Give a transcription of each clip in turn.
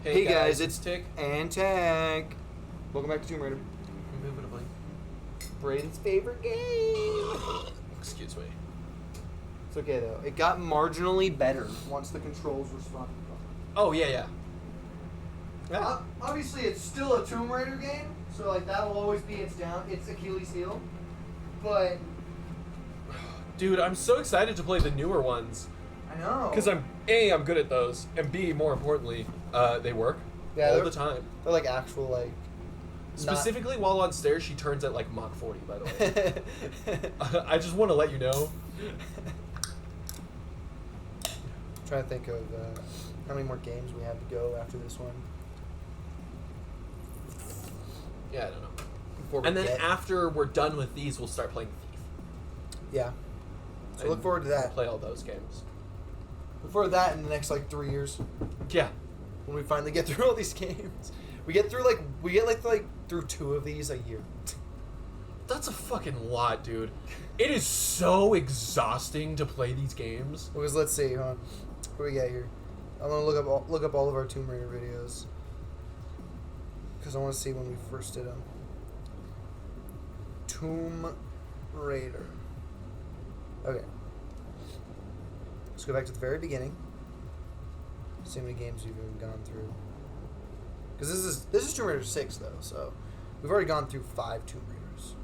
Hey guys, it's Tick. and Tag. Welcome back to Tomb Raider. Indubitably. Brayden's favorite game. Excuse me. It's okay though. It got marginally better once the controls were spotted. Oh, yeah. Obviously, it's still a Tomb Raider game, so like that will always be its Achilles heel. But Dude, I'm so excited to play the newer ones. I know Because I'm good at those, and B, more importantly, they work all the time. They're like actual like. Specifically, while on stairs, she turns at like Mach 40, by the way. I just want to let you know. Trying to think of how many more games we have to go after this one. Yeah, I don't know. Before we And then get- after we're done with these, we'll start playing Thief. Yeah. So And look forward to that. Play all those games. Look forward to that in the next like 3 years Yeah. when we finally get through all these games. We get through through 2 of these a year. That's a fucking lot, dude. It is so exhausting to play these games. Because let's see, huh? What do we got here? I'm gonna look up all of our Tomb Raider videos because I want to see when we first did them. Tomb Raider. Okay. Let's go back to the very beginning. See how many games we've even gone through. Because this is Tomb Raider 6 though, so we've already gone through 5 Tomb Raiders.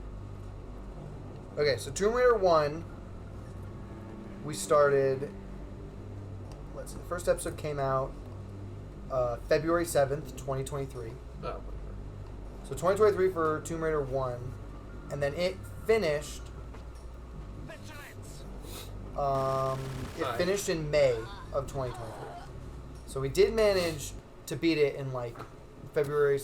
Okay, so Tomb Raider 1, we started. Let's see, the first episode came out February 7th, 2023. Oh, whatever. So 2023 for Tomb Raider 1, and then it finished. Finished in May of 2023. So we did manage to beat it in like February,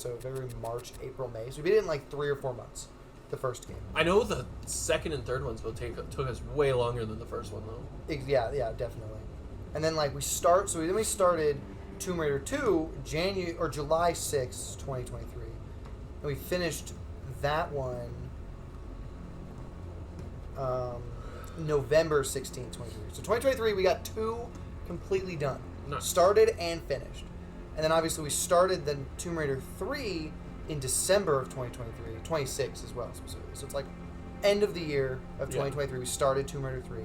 March, April, May. So we beat it in like 3 or 4 months. The first game. I know the second and third ones took us way longer than the first one, though. Yeah, definitely. And then like we started Tomb Raider 2 July 6th, 2023. And we finished that one November 16th, 2023. So 2023 we got 2 completely done. Nice. Started and finished. And then obviously we started the Tomb Raider 3 in December of 2023, 26 as well specifically. So it's like end of the year of 2023 we started Tomb Raider 3.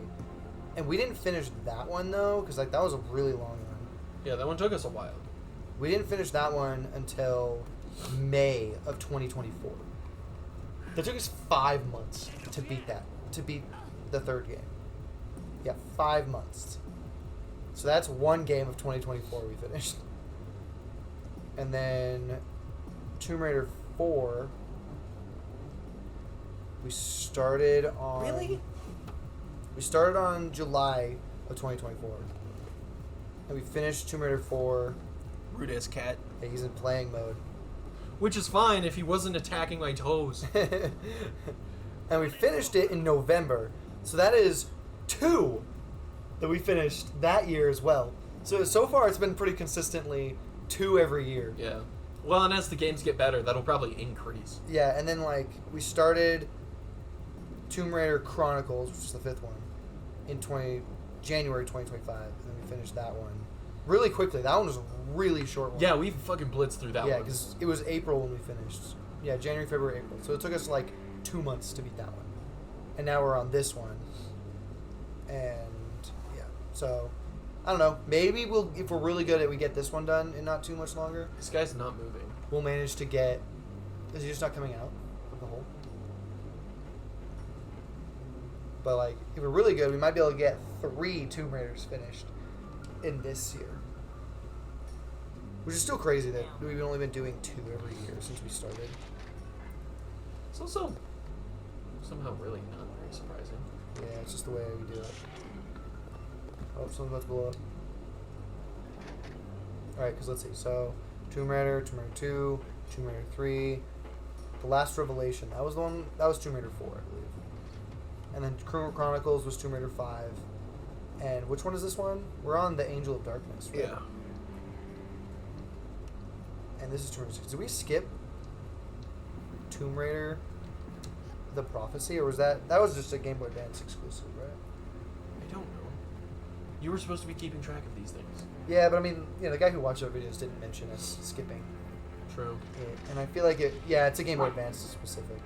And we didn't finish that one though, because like that was a really long one. Yeah, that one took us a while. We didn't finish that one until May of 2024. That took us 5 months to beat the third game. Yeah, 5 months. So that's one game of 2024 we finished. And then Tomb Raider 4, we started on... Really? We started on July of 2024. And we finished Tomb Raider 4. Rude ass cat. Yeah, he's in playing mode. Which is fine if he wasn't attacking my toes. And we finished it in November. So that is 2 that we finished that year as well. So far it's been pretty consistently 2 every year. Yeah. Well, and as the games get better, that'll probably increase. Yeah, and then like we started Tomb Raider Chronicles, which is the 5th one, in January 2025, and then we finished that one really quickly. That one was a really short one. Yeah, we fucking blitzed through that one. Yeah, because it was April when we finished. Yeah, January, February, April. So it took us like 2 months to beat that one. And now we're on this one. And yeah, so I don't know. Maybe if we're really good at we get this one done in not too much longer, This guy's not moving. we'll manage to get... Is he just not coming out of the hole? But like, if we're really good, we might be able to get 3 Tomb Raiders finished in this year. Which is still crazy that we've only been doing 2 every year since we started. It's also somehow really not very surprising. Yeah, it's just the way we do it. Oh, something's about to blow up. Alright, because let's see. So, Tomb Raider 2, Tomb Raider 3, The Last Revelation. That was the one. That was Tomb Raider 4, I believe. And then Chronicles was Tomb Raider 5. And which one is this one? We're on the Angel of Darkness, right? Yeah. And this is Tomb Raider 6. Did we skip Tomb Raider The Prophecy? Or was that was just a Game Boy Advance exclusive, right? I don't know. You were supposed to be keeping track of these things. Yeah, but I mean, the guy who watched our videos didn't mention us skipping True. it, and I feel like it's a Game Boy Advance specific,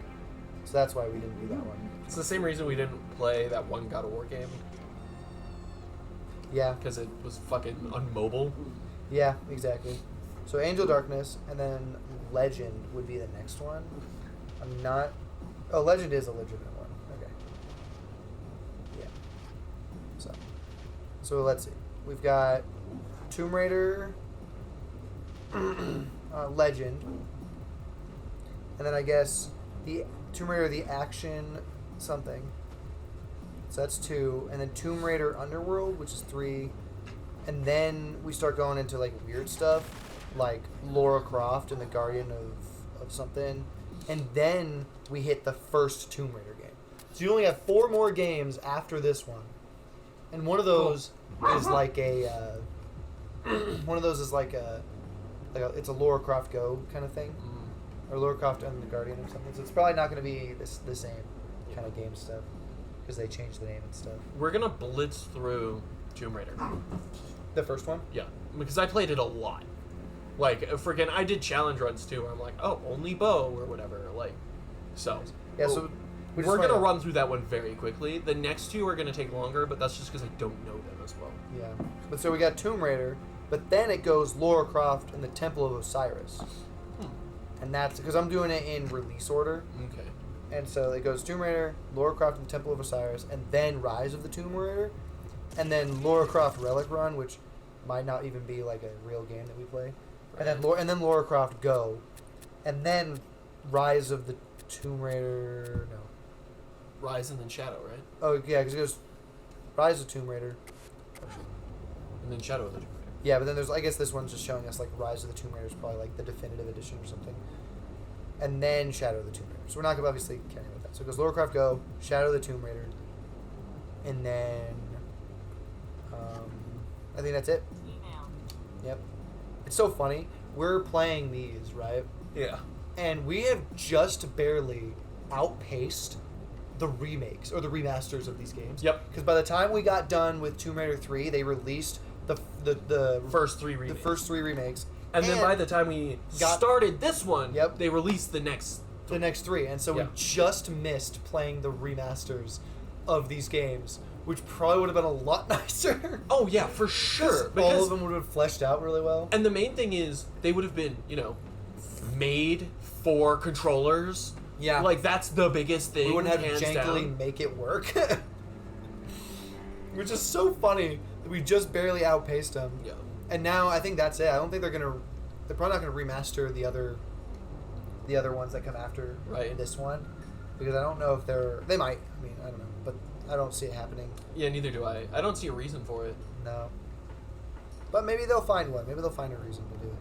so that's why we didn't do that one. It's the same reason we didn't play that one God of War game. Yeah, Because it was fucking unmobile. yeah, exactly. So Angel Darkness, and then Legend would be the next one. I'm not. Oh, Legend is a legitimate one. Okay. Yeah. So let's see. We've got Tomb Raider, Legend, and then I guess the Tomb Raider the Action something. So that's 2, and then Tomb Raider Underworld, which is 3, and then we start going into like weird stuff, like Lara Croft and the Guardian of something, and then we hit the first Tomb Raider game. So you only have 4 more games after this one, and one of those is like a it's a Lara Croft Go kind of thing, or Lara Croft and the Guardian or something. So it's probably not going to be the same kind of game stuff because they changed the name and stuff. We're gonna blitz through Tomb Raider. The first one. Yeah, because I played it a lot. Like, freaking, I did challenge runs too, where I'm like, oh, only bow or whatever. Like, so. Yeah, so we're going to run through that one very quickly. The next 2 are going to take longer, but that's just because I don't know them as well. Yeah. But so we got Tomb Raider, but then it goes Lara Croft and the Temple of Osiris. And that's because I'm doing it in release order. Okay. And so it goes Tomb Raider, Lara Croft and the Temple of Osiris, and then Rise of the Tomb Raider, and then Lara Croft Relic Run, which might not even be like a real game that we play. Right. And then Lara Croft Go, and then Rise of the Tomb Raider. No. Rise and then Shadow, right? Oh yeah, because it goes Rise of Tomb Raider. And then Shadow of the Tomb Raider. Yeah, but then there's I guess this one's just showing us like Rise of the Tomb Raider is probably like the definitive edition or something, and then Shadow of the Tomb Raider. So we're not gonna obviously caring about that. So it goes Lara Croft Go, Shadow of the Tomb Raider, and then I think that's it. Yep. It's so funny. We're playing these, right? Yeah. And we have just barely outpaced the remakes or the remasters of these games. Yep. Because by the time we got done with Tomb Raider 3, they released the First 3 remakes. The first 3 remakes. And then by the time we started this one, Yep. they released the next 3. And so we just missed playing the remasters of these games, which probably would have been a lot nicer. Oh yeah, for sure. All of them would have fleshed out really well. And the main thing is they would have been, made for controllers. Yeah. Like that's the biggest thing. We wouldn't have hands jankily down. make it work. Which is so funny that we just barely outpaced them. Yeah. And now I think that's it. I don't think they're probably not gonna remaster the other ones that come after this one. Because I don't know if they might. I mean, I don't know. But I don't see it happening. Yeah, neither do I. I don't see a reason for it. No. But maybe they'll find one. Maybe they'll find a reason to do it.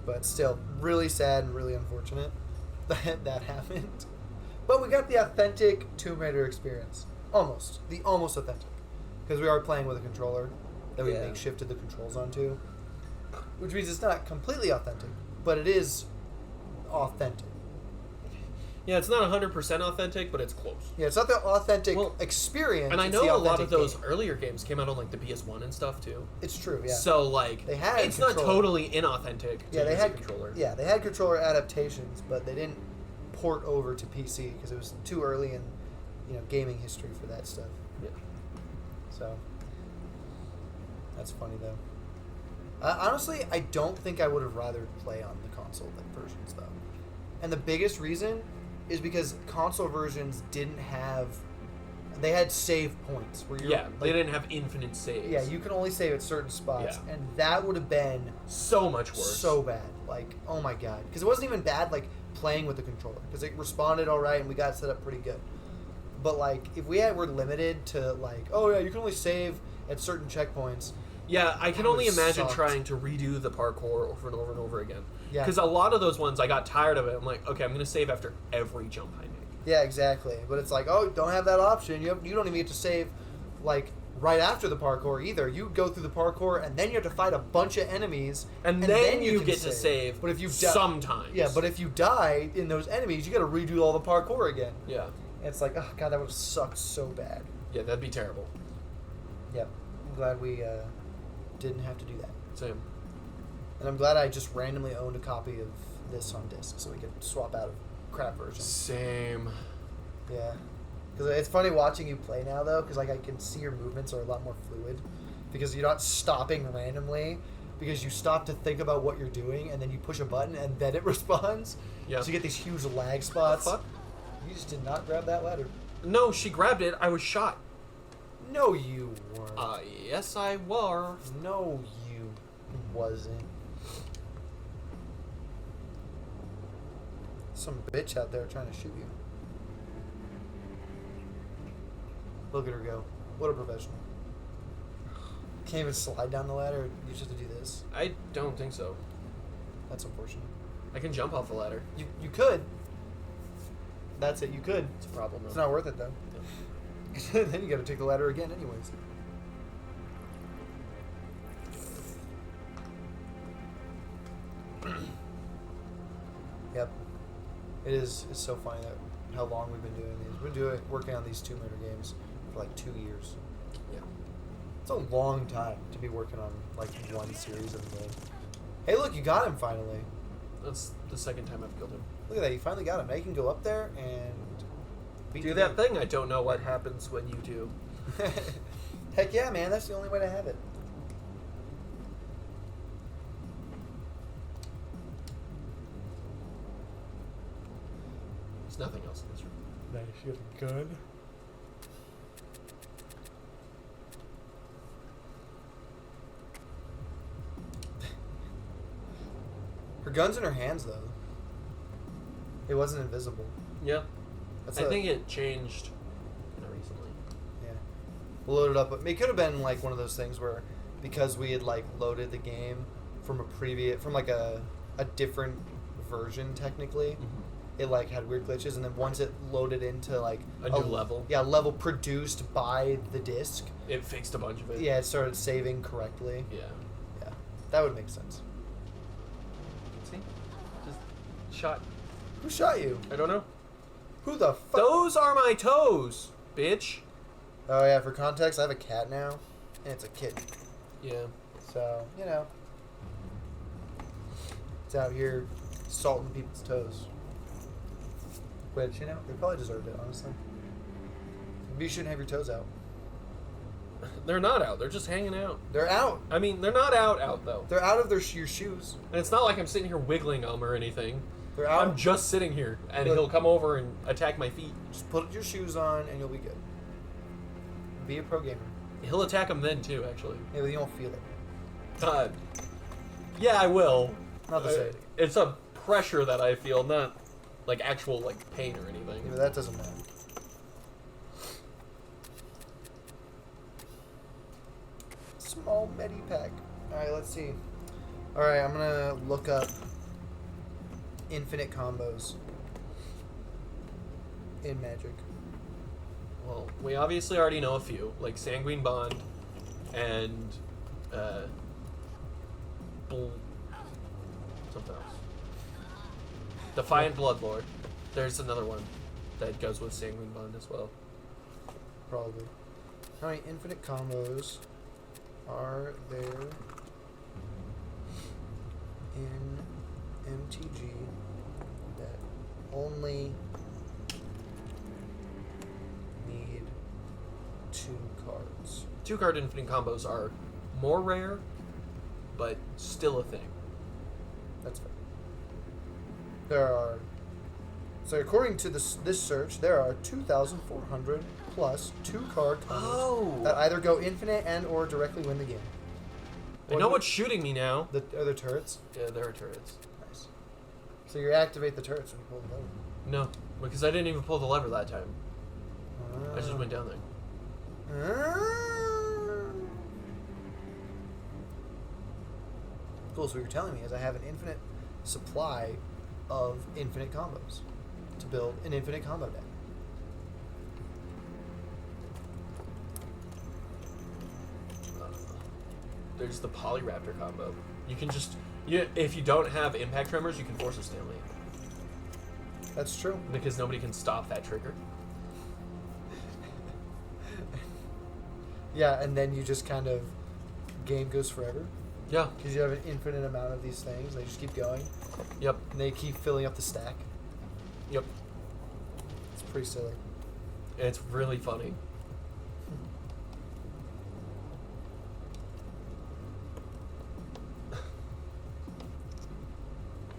But still, really sad and really unfortunate that happened. But we got the authentic Tomb Raider experience. Almost. The almost authentic. Because we are playing with a controller that we makeshifted the controls onto. Which means it's not completely authentic, but it is authentic. Yeah, it's not 100% authentic, but it's close. Yeah, it's not the authentic experience. And I it's know the a lot of authentic those game. earlier games came out on like the PS1 and stuff too. It's true, yeah. So like, they had it's not controller. totally inauthentic. Yeah, to they use a had controller. Yeah, they had controller adaptations, but they didn't port over to PC because it was too early in, gaming history for that stuff. Yeah. So that's funny though. Honestly, I don't think I would have rather play on the console versions though, and the biggest reason is because console versions didn't have. They had save points where you're they didn't have infinite saves. Yeah, you can only save at certain spots, Yeah. and that would have been so much worse. so bad. Like, oh my god, because it wasn't even bad like playing with the controller because it responded all right and we got set up pretty good. But like, if were limited to like, oh yeah, you can only save at certain checkpoints. Yeah, I can That only would imagine sucked. trying to redo the parkour over and over and over again. Yeah. Because a lot of those ones, I got tired of it. I'm like, okay, I'm going to save after every jump I make. Yeah, exactly. But it's like, oh, don't have that option. You don't even get to save like right after the parkour either. You go through the parkour and then you have to fight a bunch of enemies, And then you can get to save But if you sometimes. yeah, but if you die in those enemies, you got to redo all the parkour again. Yeah. And it's like, oh god, that would have sucked so bad. Yeah, that'd be terrible. Yep. I'm glad we didn't have to do that. Same. And I'm glad I just randomly owned a copy of this on disc so we could swap out a crap version. Same. Yeah. Because it's funny watching you play now, though, because like I can see your movements are a lot more fluid. Because you're not stopping randomly, because you stop to think about what you're doing, and then you push a button, and then it responds. Yeah. So you get these huge lag spots. Fuck? You just did not grab that ladder. No, she grabbed it. I was shot. No, you weren't. Yes, I were. No, you wasn't. Some bitch out there trying to shoot you. Look at her go. What a professional. Can't even slide down the ladder. You just have to do this. I don't think so. That's unfortunate. I can jump off the ladder. You could. That's it. You could. It's a problem, though. It's not worth it though. Then you got to take the ladder again, anyways. Yep. It's so funny that how long we've been doing these. We've been working on these Tomb Raider games for like 2 years. Yeah. It's a long time to be working on like one series of a game. Hey, look, you got him finally. That's the second time I've killed him. Look at that, you finally got him. Now you can go up there and beat Do the that game. thing I don't know what happens when you do. Heck yeah, man. That's the only way to have it. There's nothing else in this room. Nice, you have a gun. Her gun's in her hands, though. It wasn't invisible. Yeah. That's I think it changed recently. Yeah. We'll load it up. But it could have been like one of those things where, because we had like loaded the game from like a different version technically, it like had weird glitches, and then once it loaded into like A new level. Yeah, level produced by the disc. It fixed a bunch of it. Yeah, it started saving correctly. Yeah. Yeah, that would make sense. See? Just shot. Who shot you? I don't know. Who the fuck? Those are my toes, bitch. Oh yeah, for context, I have a cat now, and it's a kitten. Yeah. So, you know, it's out here salting people's toes. Which, you know, they probably deserved it, honestly. Maybe you shouldn't have your toes out. They're not out. They're just hanging out. They're out. I mean, they're not out though. They're out of your shoes. And it's not like I'm sitting here wiggling them or anything. They're out. I'm just sitting here, and Look. he'll come over and attack my feet. Just put your shoes on, and you'll be good. Be a pro gamer. He'll attack them then too, actually. Yeah, but you won't feel it. Yeah, I will. Not the same. It's a pressure that I feel, not like actual like pain or anything. Yeah, but that doesn't matter. Small Medipack. Alright, let's see. Alright, I'm gonna look up infinite combos in Magic. Well, we obviously already know a few, like Sanguine Bond and something else. Defiant Bloodlord. There's another one that goes with Sanguine Bond as well. Probably. How many infinite combos are there in MTG that only need 2 cards? 2-card infinite combos are more rare, but still a thing. That's fair. There are. So according to this search, there are 2,400 plus 2-card combos that either go infinite and or directly win the game. I know what's shooting me now. The other turrets. Yeah, there are turrets. Nice. So you activate the turrets when you pull the lever. No, because I didn't even pull the lever that time. I just went down there. Cool. So what you're telling me is I have an infinite supply of infinite combos to build an infinite combo deck. There's the Polyraptor combo. You can just if you don't have Impact Tremors, you can force a Stanley. That's true. Because nobody can stop that trigger. Yeah, and then you just kind of game goes forever Yeah. because you have an infinite amount of these things. They just keep going, Yep. and they keep filling up the stack. Yep. It's pretty silly. It's really funny.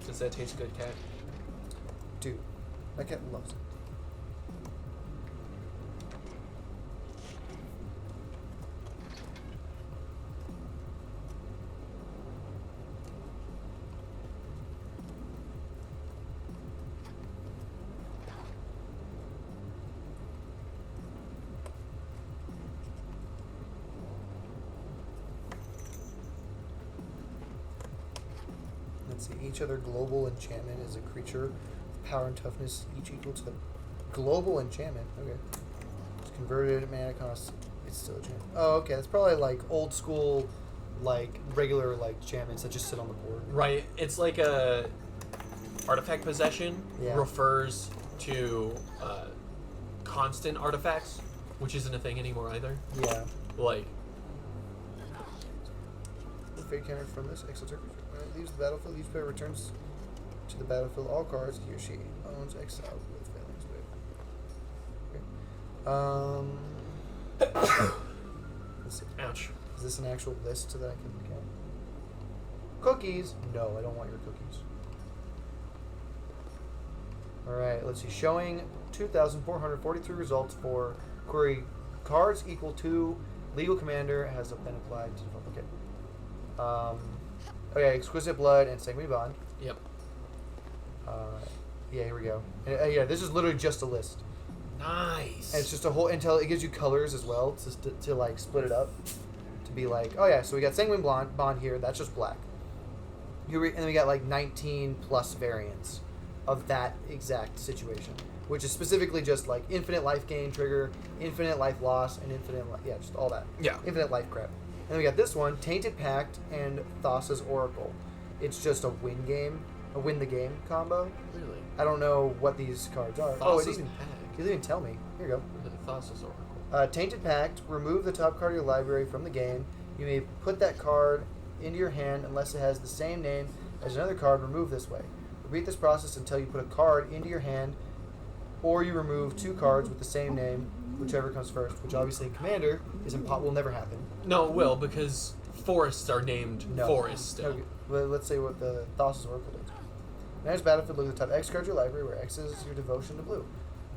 Does that taste good, Cat? Dude, my cat loves it. Let's see. Each other global enchantment is a creature with power and toughness, each equal to the global enchantment. Okay. It's converted mana cost. It's still enchantment. Oh, okay. That's probably like old school, like regular like enchantments that just sit on the board. Right. It's like a artifact possession Yeah. refers to constant artifacts, which isn't a thing anymore either. Yeah. Like, The fate counter from this exile target when it leaves the battlefield, each player returns to the battlefield all cards he or she owns exiled with failings with. Okay. Let's see. ouch. Is this an actual list so that I can look at? Cookies? No, I don't want your cookies. Alright, let's see. Showing 2,443 results for query cards equal to legal commander has been applied to develop. Okay. Okay, Exquisite Blood and Sanguine Bond. Yep. Yeah, here we go. And, yeah, this is literally just a list. Nice. And it's just a whole until it gives you colors as well to like split it up to be like, oh yeah, so we got Sanguine Bond here, that's just black. And then we got like 19 plus variants of that exact situation, which is specifically just like infinite life gain trigger, infinite life loss, and yeah, just all that. Yeah. Infinite life crap. And then we got this one, Tainted Pact and Thassa's Oracle. It's just a win the game combo. Really? I don't know what these cards are. Oh, it Thassa's doesn't Pact. even tell me. Here you go. Thassa's Oracle. Tainted Pact, remove the top card of your library from the game. You may put that card into your hand unless it has the same name as another card removed this way. Repeat this process until you put a card into your hand, or you remove two cards with the same name, whichever comes first, which obviously in Commander will never happen. No, it will, because forests are named No. forests still. Okay. Well, let's say what the Thassa's Oracle does. Manage battlefield, look at the top X card of your library, where X is your devotion to blue.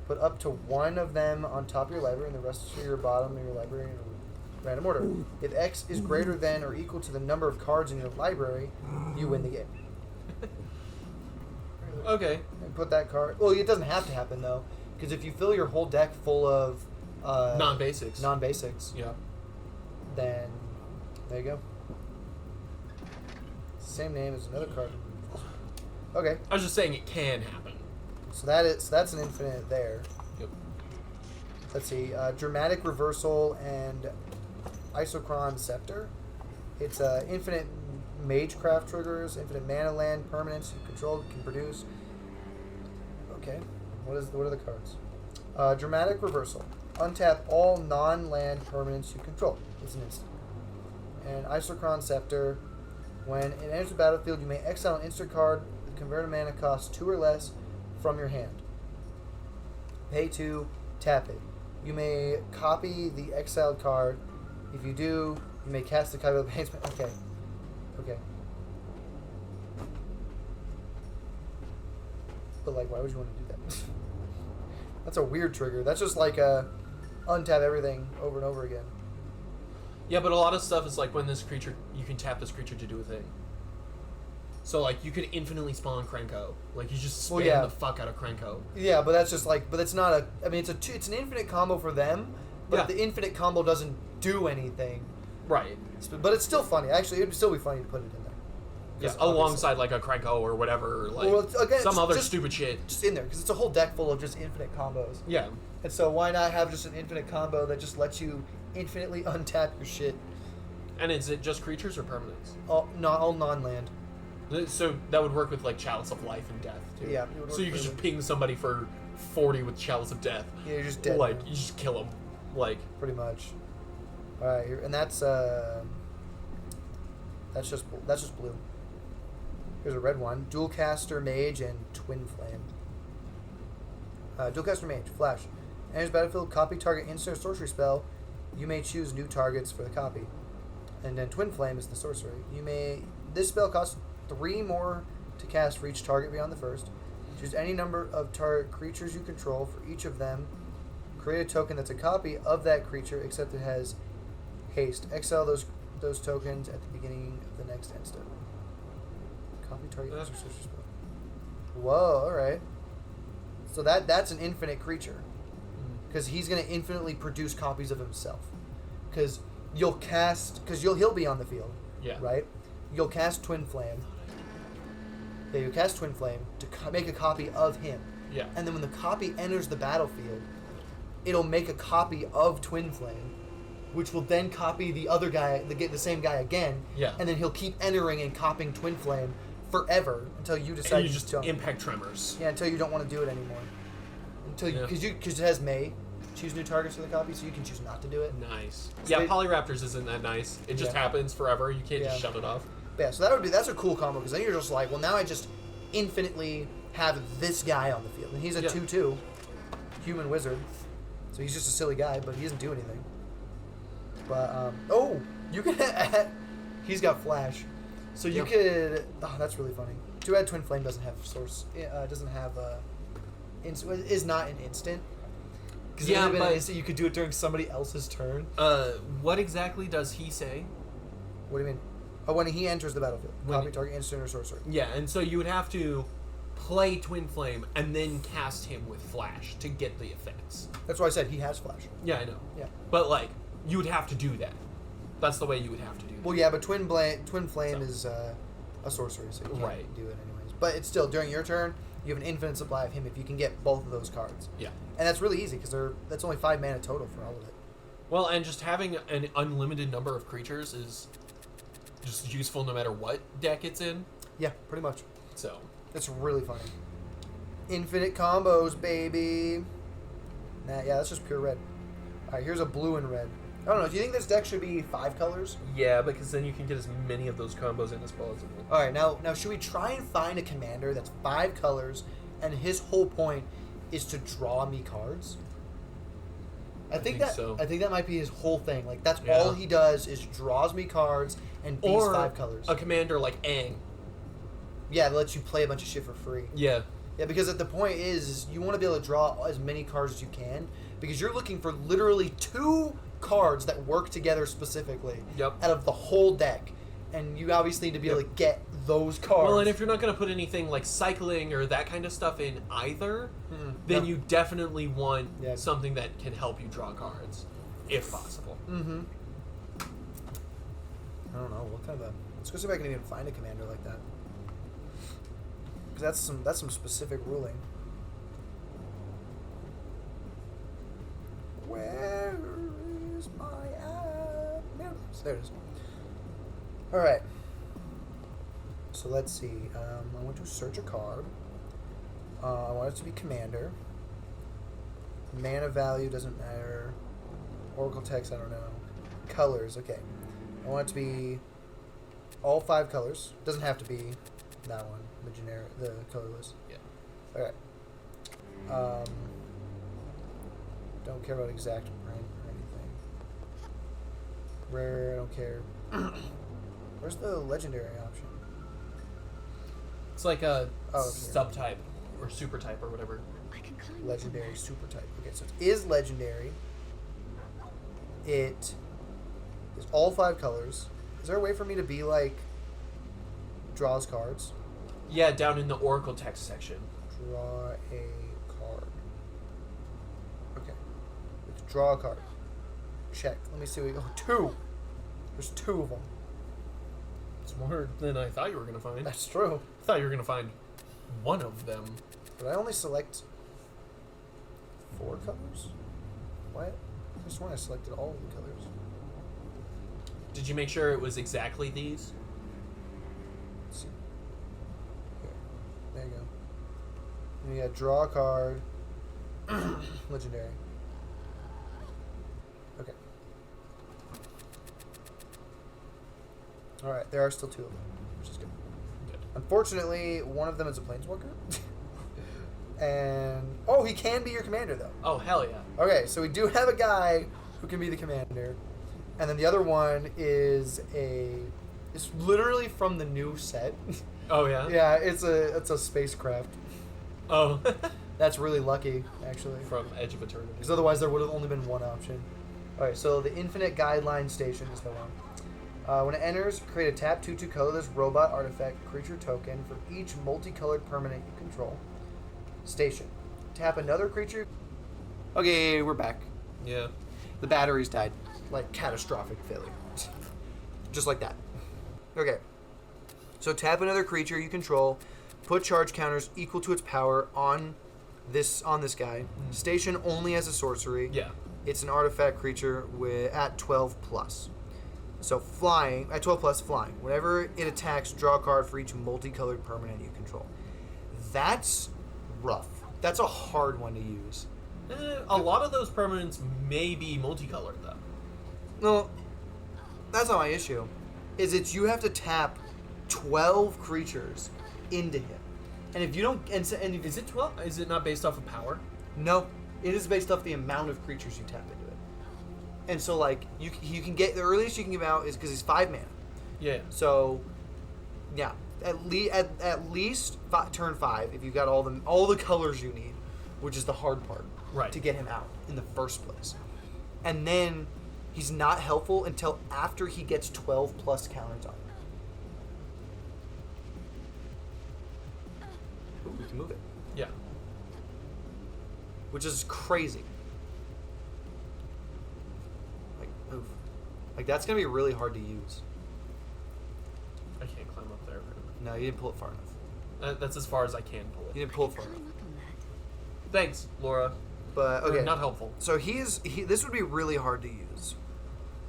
Put up to one of them on top of your library, and the rest of your bottom of your library in random order. If X is greater than or equal to the number of cards in your library, you win the game. Okay. And put that card. Well, it doesn't have to happen though, because if you fill your whole deck full of Non-basics. non-basics, Yeah. then there you go. Same name as another card. Okay, I was just saying it can happen. so that's an infinite there. Yep. Let's see, Dramatic Reversal and Isochron Scepter. It's infinite Magecraft triggers, infinite mana land permanents you control can produce. Okay, what are the cards? Dramatic Reversal. Untap all non-land permanents you control. It's an instant. And Isochron Scepter. When it enters the battlefield, you may exile an instant card with converted mana cost 2 or less from your hand. Pay 2, tap it. You may copy the exiled card. If you do, you may cast the copy of the basement. Okay. Okay. But like, why would you want to do that? That's a weird trigger. That's just like a untap everything over and over again. Yeah, but a lot of stuff is like when this creature, you can tap this creature to do a thing. So like you can infinitely spawn Krenko. Like you just spam yeah. the fuck out of Krenko. Yeah, but that's just like, but it's not a. I mean, it's an infinite combo for them, but Yeah. the infinite combo doesn't do anything. Right. But it's still funny. Actually, it'd still be funny to put it in there. Yeah, 'Cause obviously- alongside like a Krenko or whatever, or like Well, it's- again, some it's other just- stupid shit. just in there because it's a whole deck full of just infinite combos. Yeah. And so why not have just an infinite combo that just lets you infinitely untap your shit? And is it just creatures or permanents? All non-land. So that would work with like Chalice of Life and Death too. Yeah, it would So work you could for just them. ping somebody for 40 with Chalice of Death. Yeah, you're just dead. Like man, you just kill them. Like pretty much. All right, and that's just blue. Here's a red one: Dualcaster Mage and Twin Flame. Dualcaster Mage, Flash. Enters battlefield, copy target instant or sorcery spell. You may choose new targets for the copy. And then Twin Flame is the sorcery. This spell costs 3 more to cast for each target beyond the first. Choose any number of target creatures you control. For each of them, create a token that's a copy of that creature, except it has haste. Exile those tokens at the beginning of the next instant. Copy target instant or sorcery spell. Whoa! All right. So that's an infinite creature. Because he's going to infinitely produce copies of himself. Because he'll be on the field. Yeah. Right? You'll cast Twin Flame. Yeah, you'll cast Twin Flame to make a copy of him. Yeah. And then when the copy enters the battlefield, it'll make a copy of Twin Flame, which will then copy the other guy, the same guy again. Yeah. And then he'll keep entering and copying Twin Flame forever until you decide And you you just don't. impact tremors. Yeah, until you don't want to do it anymore. Because it has May choose new targets for the copy, so you can choose not to do it. Nice. So Yeah, they- Polyraptors isn't that nice. It just happens forever. You can't just Yeah. shut it off. Yeah, so that's a cool combo because then you're just like, well, now I just infinitely have this guy on the field, and he's a 2/2 human wizard, so he's just a silly guy, but he doesn't do anything. But you can he's got flash, so you could. Oh, that's really funny. Too bad Twin Flame doesn't have source. Doesn't have is not an instant. Because you could do it during somebody else's turn. What exactly does he say? What do you mean? Oh, when he enters the battlefield. When Copy target instant or sorcery. Yeah, and so you would have to play Twin Flame and then cast him with Flash to get the effects. That's why I said he has flash. Yeah, I know. Yeah. But, like, you would have to do that. That's the way you would have to do that. Well, yeah, but Twin Flame is a sorcery, so you can't do it anyways. But it's still, during your turn, you have an infinite supply of him if you can get both of those cards. Yeah. And that's really easy, because that's only 5 mana total for all of it. Well, and just having an unlimited number of creatures is just useful no matter what deck it's in. Yeah, pretty much. So. It's really funny. Infinite combos, baby. Yeah, that's just pure red. Alright, here's a blue and red. I don't know, do you think this deck should be 5 colors? Yeah, because then you can get as many of those combos in as possible. Alright, now should we try and find a commander that's 5 colors, and his whole point is to draw me cards? I think that might be his whole thing. Like, that's all he does is draws me cards and these 5 colors. A commander like Aang. Yeah, that lets you play a bunch of shit for free. Yeah. Yeah, because the point is you want to be able to draw as many cards as you can, because you're looking for literally 2 cards that work together specifically out of the whole deck, and you obviously need to be able to get those cards. Well, and if you're not going to put anything like cycling or that kind of stuff in either, then you definitely want something that can help you draw cards, if possible. Mm-hmm. I don't know what kind of a. Let's go see if I can even find a commander like that. Because that's some specific ruling. Where is my app? There it is. All right. So let's see. I want to search a card. I want it to be commander. Mana value doesn't matter. Oracle text, I don't know. Colors, okay. I want it to be all 5 colors. Doesn't have to be that one, the colorless. Yeah. Okay. Don't care about exact print or anything. Rare, I don't care. Where's the legendary option? It's like a here. subtype or super type or whatever. Legendary super type. Okay, so it is legendary. It is all 5 colors. Is there a way for me to be like draws cards? Yeah, down in the Oracle text section. Draw a card. Okay. Let's draw a card. Check. Let me see. 2. There's 2 of them. It's more than I thought you were going to find. That's true. I thought you were going to find one of them. But I only select 4 colors? What? I just want to selected all of the colors. Did you make sure it was exactly these? Let's see. Here. There you go. And you got draw a card. Legendary. Okay. All right, there are still 2 of them, which is good. Good. Unfortunately, one of them is a planeswalker. And oh, he can be your commander though. Oh hell yeah. Okay, so we do have a guy who can be the commander, and then the other one is it's literally from the new set. Oh yeah. Yeah, it's a spacecraft. Oh. That's really lucky, actually. From Edge of Eternity. Because otherwise there would have only been one option. All right, so the Infinite Guideline Station is the one. When it enters, create a tap 2/2 colorless robot artifact creature token for each multicolored permanent you control. Station. Tap another creature. Okay, we're back. Yeah. The batteries died. Like catastrophic failure. Just like that. Okay. So tap another creature you control. Put charge counters equal to its power on this guy. Station only as a sorcery. Yeah. It's an artifact creature at 12 plus. So flying at 12 plus flying. Whenever it attacks, draw a card for each multicolored permanent you control. That's rough. That's a hard one to use. A lot of those permanents may be multicolored though. No, that's not my issue. You have to tap 12 creatures into him, and if you don't, and Is it 12? Is it not based off of power? no, it is based off the amount of creatures you tap into it. And so like you can get the earliest you can give out is because he's 5 mana. Yeah. So yeah, at least turn 5 if you've got all the colors you need, which is the hard part, Right. to get him out in the first place. And then he's not helpful until after he gets 12 plus counters on him. Ooh, we can move it, Yeah. which is crazy. Like, oof. Like that's gonna be really hard to use. I can't climb up there. No, you didn't pull it far enough. That's as far as I can pull You it. didn't pull it far enough. Thanks, Laura. But okay, Not helpful. so this would be really hard to use.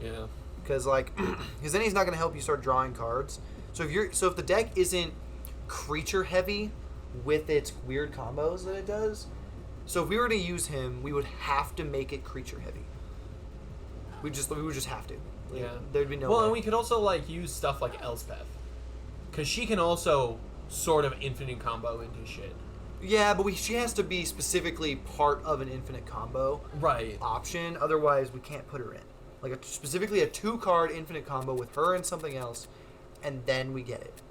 Yeah. Because then he's not going to help you start drawing cards. So if the deck isn't creature heavy with its weird combos that it does, so if we were to use him, we would have to make it creature heavy. We would just have to. Yeah. There'd be no. Well, way. and we could also use stuff like Elspeth, because she can also sort of infinite combo into shit. Yeah, but she has to be specifically part of an infinite combo Right. option. Otherwise, we can't put her in. Like specifically a 2-card infinite combo with her and something else, and then we get it.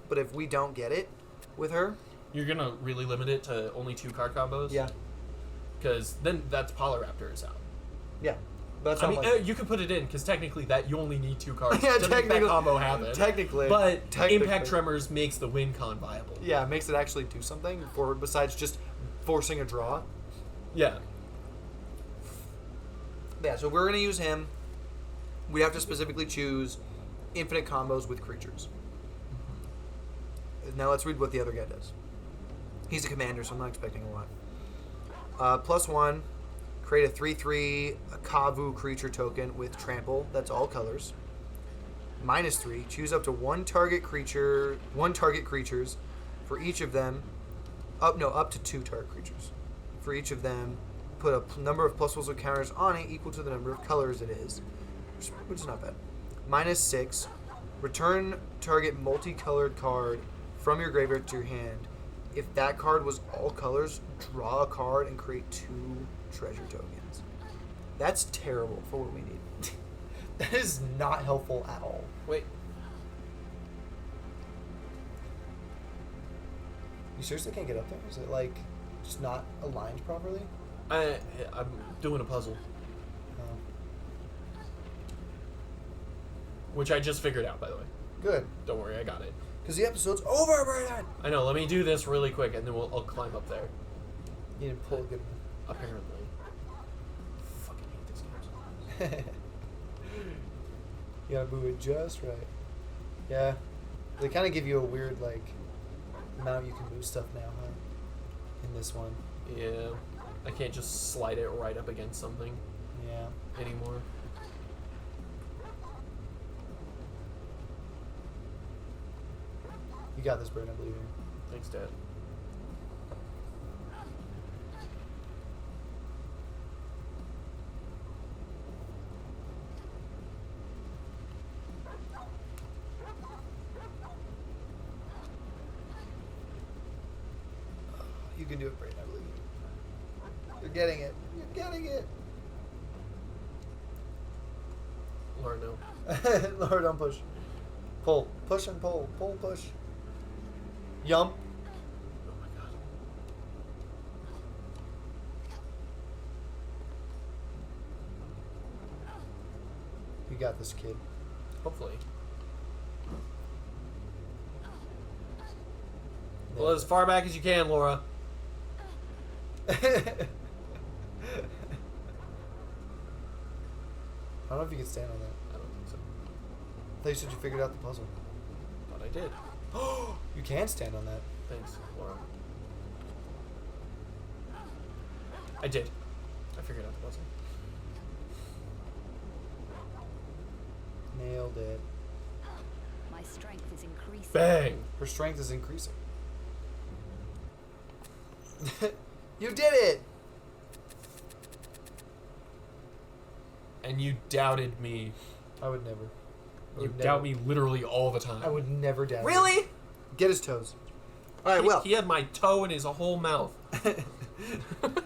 But if we don't get it with her, You're gonna really limit it to only 2-card combos. yeah, Because then that's Polyraptor is out. yeah. But that's I not mean, like, you can put it in because technically that you only need 2 cards Yeah, to make that technically- combo happen. technically, But technically. Impact Tremors makes the win con viable. yeah, it makes it actually do something forward besides just forcing a draw. Yeah. Yeah, so we're gonna use him. We have to specifically choose infinite combos with creatures. Now let's read what the other guy does. He's a commander, so I'm not expecting a lot. +1, create a 3/3 Kavu creature token with trample. That's all colors. -3, choose up to one target creatures for each of them. Up to 2 target creatures. For each of them, put a number of +1s with counters on it equal to the number of colors it is, which is not bad. -6, return target multicolored card from your graveyard to your hand. If that card was all colors, draw a card and create 2 treasure tokens. That's terrible for what we need. That is not helpful at all. Wait. You seriously can't get up there? Is it just not aligned properly? I'm doing a puzzle, Oh. which I just figured out, by the way. Good. Don't worry, I got it. Because the episode's over, Brandon! I know. Let me do this really quick, and then I'll climb up there. You didn't pull a good Apparently. Fucking hate this game so much. one. You gotta move it just right. Yeah. They kind of give you a weird, amount you can move stuff now, huh? In this one. Yeah. I can't just slide it right up against something Yeah. anymore. You got this, Brandon, I believe you. Thanks, Dad. You can do it, Brayden. I believe you. You're getting it. You're getting it. Laura, no. Laura, don't push. Pull. Push and pull. Pull, push. Yum. Oh my god. You got this, kid. Hopefully. Yeah. Well, as far back as you can, Laura. I don't know if you can stand on that. I don't think so. I thought you said you figured out the puzzle. But I did. You can stand on that. Thanks, Laura. I did. I figured out the puzzle. Nailed it. My strength is increasing. Bang! Her strength is increasing. You did it! And you doubted me. I would never. I You would doubt never- me literally all the time. I would never doubt. Really? You. Get his toes. All right. Well. He had my toe in his whole mouth. All right.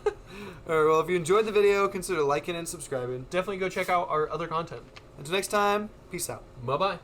Well, if you enjoyed the video, consider liking and subscribing. Definitely go check out our other content. Until next time, peace out. Bye bye.